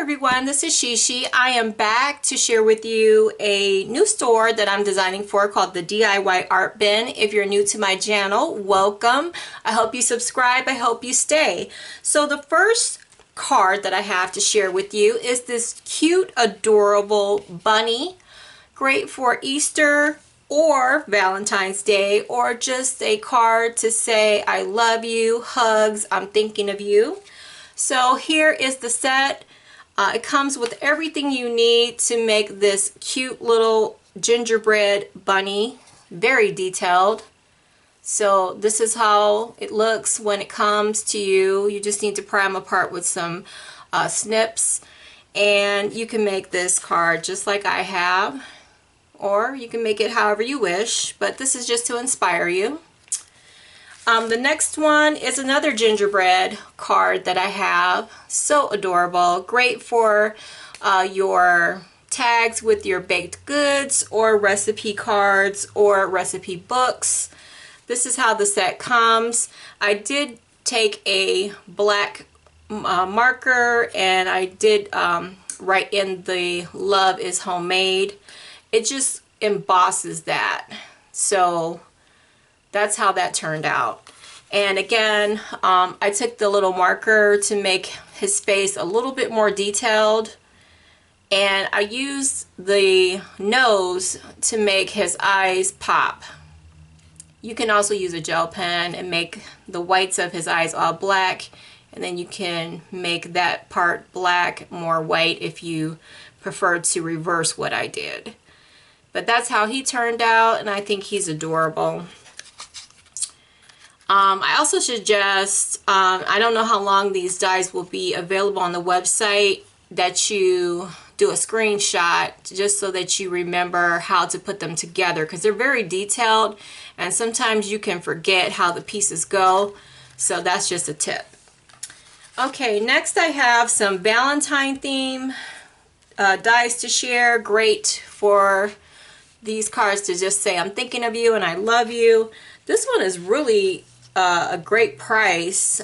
everyone, this is SheShe. I am back to share with you a new store that I'm designing for called the DIY Art Bin. If you're new to my channel, welcome. I hope you subscribe. I hope you stay. So the first card that I have to share with you is this cute, adorable bunny. Great for Easter or Valentine's Day, or just a card to say I love you, hugs, I'm thinking of you. So here is the set. It comes with everything you need to make this cute little gingerbread bunny. Very detailed. So this is how it looks when it comes to you. You just need to pry them apart with some snips. And you can make this card just like I have. Or you can make it however you wish. But this is just to inspire you. The next one is another gingerbread card that I have. So adorable. Great for your tags with your baked goods or recipe cards or recipe books. This is how the set comes. I did take a black marker and I did write in the love is homemade. It just embosses that. So that's how that turned out. And again, I took the little marker to make his face a little bit more detailed. And I used the nose to make his eyes pop. You can also use a gel pen and make the whites of his eyes all black. And then you can make that part black, more white if you prefer to reverse what I did. But that's how he turned out, and I think he's adorable. I also suggest, I don't know how long these dies will be available on the website, that you do a screenshot just so that you remember how to put them together, because they're very detailed and sometimes you can forget how the pieces go. So that's just a tip. Okay, next I have some Valentine theme dies to share. Great for these cards to just say I'm thinking of you and I love you. This one is really a great price.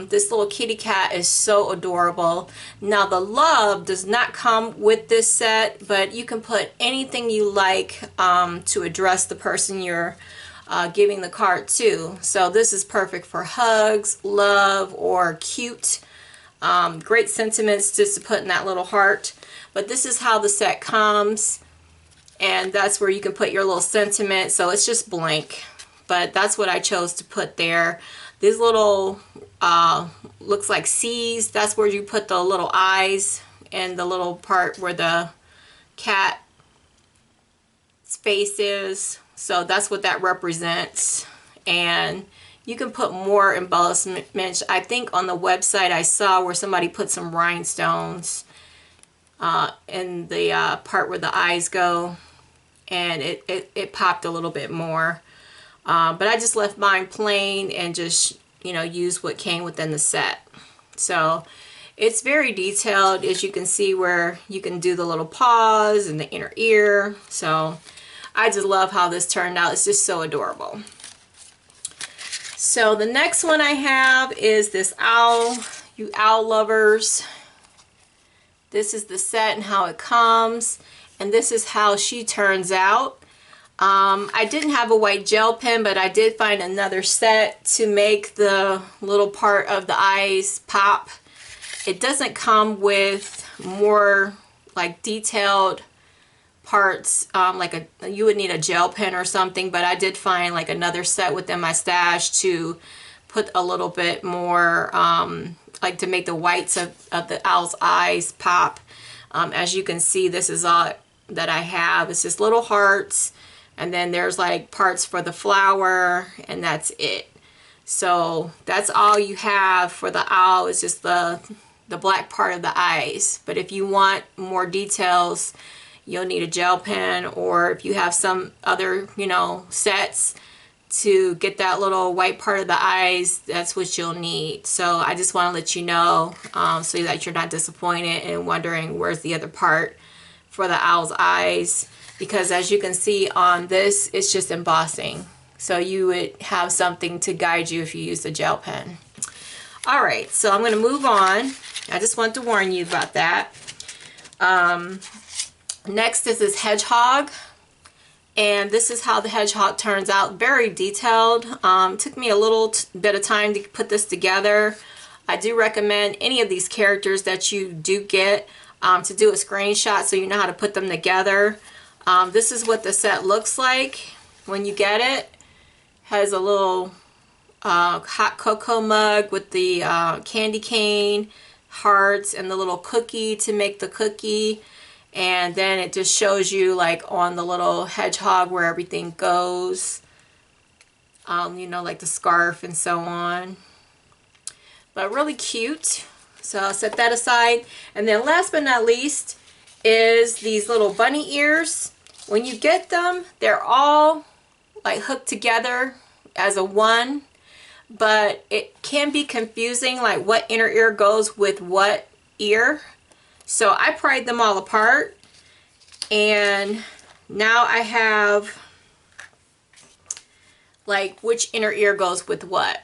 This little kitty cat is so adorable. Now the love does not come with this set, but you can put anything you like to address the person you're giving the card to. So this is perfect for hugs, love, or cute. Great sentiments just to put in that little heart. But this is how the set comes. And that's where you can put your little sentiment. So it's just blank. But that's what I chose to put there. These little, looks like C's. That's where you put the little eyes and the little part where the cat's face is. So that's what that represents. And you can put more embellishment. I think on the website I saw where somebody put some rhinestones in the part where the eyes go. And it popped a little bit more. But I just left mine plain and just, you know, use what came within the set. So it's very detailed, as you can see, where you can do the little paws and the inner ear. So I just love how this turned out. It's just so adorable. So the next one I have is this owl. You owl lovers. This is the set and how it comes. And this is how she turns out. I didn't have a white gel pen, but I did find another set to make the little part of the eyes pop. It doesn't come with more like detailed parts, like you would need a gel pen or something, but I did find like another set within my stash to put a little bit more, like to make the whites of the owl's eyes pop. As you can see, this is all that I have. It's just little hearts. And then there's like parts for the flower, and that's it. So that's all you have for the owl, is just the black part of the eyes. But if you want more details, you'll need a gel pen, or if you have some other, you know, sets to get that little white part of the eyes, that's what you'll need. So I just want to let you know so that you're not disappointed and wondering where's the other part for the owl's eyes. Because as you can see on this, it's just embossing. So you would have something to guide you if you use the gel pen. All right, so I'm going to move on. I just want to warn you about that. Next is this Hedgehog. And this is how the Hedgehog turns out. Very detailed. Took me a little bit of time to put this together. I do recommend any of these characters that you do get to do a screenshot so you know how to put them together. This is what the set looks like when you get it. Has a little hot cocoa mug with the candy cane, hearts, and the little cookie to make the cookie. And then it just shows you like on the little hedgehog where everything goes. You know, like the scarf and so on. But really cute. So I'll set that aside. And then last but not least is these little bunny ears. When you get them, they're all like hooked together as a one. But it can be confusing like what inner ear goes with what ear. So I pried them all apart, and now I have like which inner ear goes with what.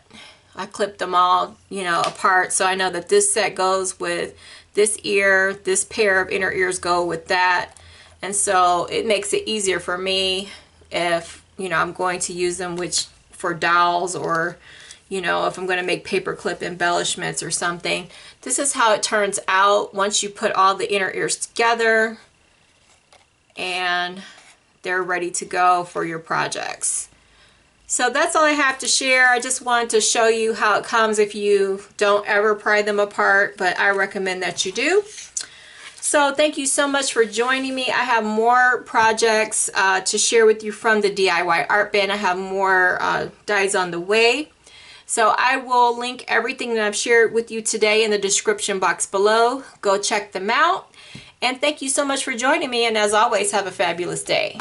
I clipped them all, you know, apart, so I know that this set goes with this ear, this pair of inner ears go with that, and so it makes it easier for me if, you know, I'm going to use them for dolls, or, you know, if I'm going to make paperclip embellishments or something. This is how it turns out once you put all the inner ears together and they're ready to go for your projects. So that's all I have to share. I just wanted to show you how it comes if you don't ever pry them apart, but I recommend that you do. So thank you so much for joining me. I have more projects to share with you from the DIY art bin. I have more dies on the way. So I will link everything that I've shared with you today in the description box below. Go check them out. And thank you so much for joining me. And as always, have a fabulous day.